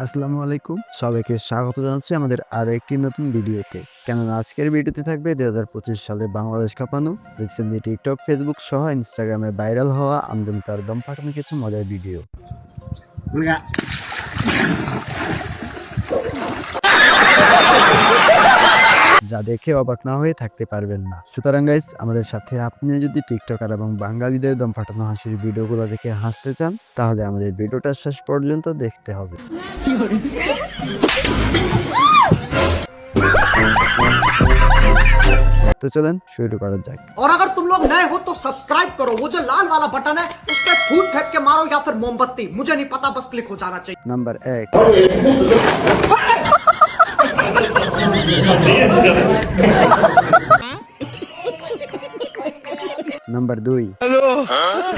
আসসালামু আলাইকুম, সবাইকে স্বাগত জানাচ্ছি আমাদের আরো একটি নতুন ভিডিওতে। কেননা আজকের ভিডিওতে থাকবে 2025 সালে বাংলাদেশ কাঁপানো, রিসেন্টলি টিকটক, ফেসবুক সহ ইনস্টাগ্রামে ভাইরাল হওয়া আমদম তার দম ফাটানো কিছু মজার ভিডিও, যা দেখে অবাক না হয়ে থাকতে পারবেন না। সুতরাং গাইস, আমাদের সাথে আপনি যদি টিকটকার এবং বাঙালিদের দম ফাটানো হাসির ভিডিওগুলো দেখে হাসতে চান, তাহলে আমাদের ভিডিওটা শেষ পর্যন্ত দেখতে হবে। तो चलन शुरू करा जाए। और अगर तुम लोग नए हो तो सब्सक्राइब करो, वो जो लाल वाला बटन है उस पर फूट फेंक के मारो या फिर मोमबत्ती, मुझे नहीं पता, बस क्लिक हो जाना चाहिए। नंबर 1। नंबर 2। हेलो,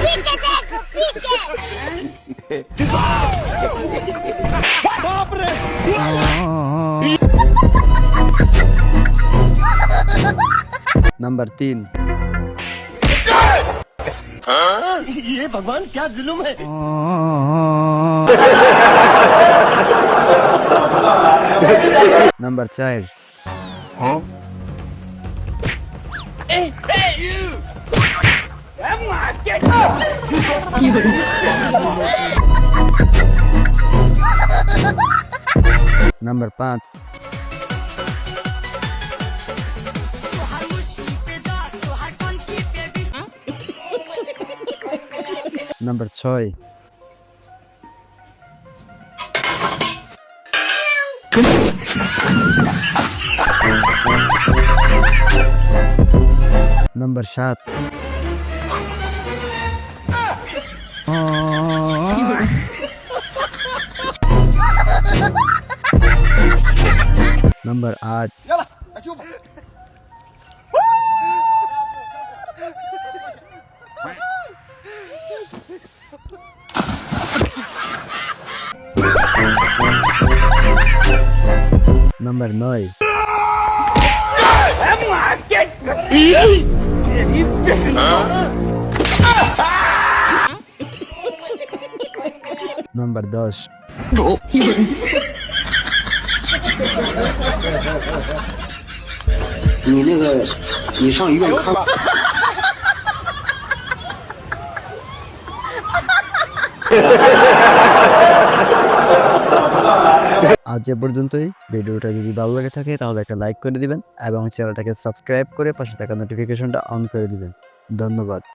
पीछे देखो, पीछे। बाप रे। नंबर 3। ये भगवान क्या जुल्म है। Number 4। Number 5। Number 6। Number 7। Number 8। Number 9। Number 10।你上医院看。আজ এ পর্যন্তই। ভিডিওটা যদি ভালো লাগে থাকে তাহলে একটা লাইক করে দিবেন এবং চ্যানেলটাকে সাবস্ক্রাইব করে পাশে থাকা নোটিফিকেশনটা অন করে দিবেন। ধন্যবাদ।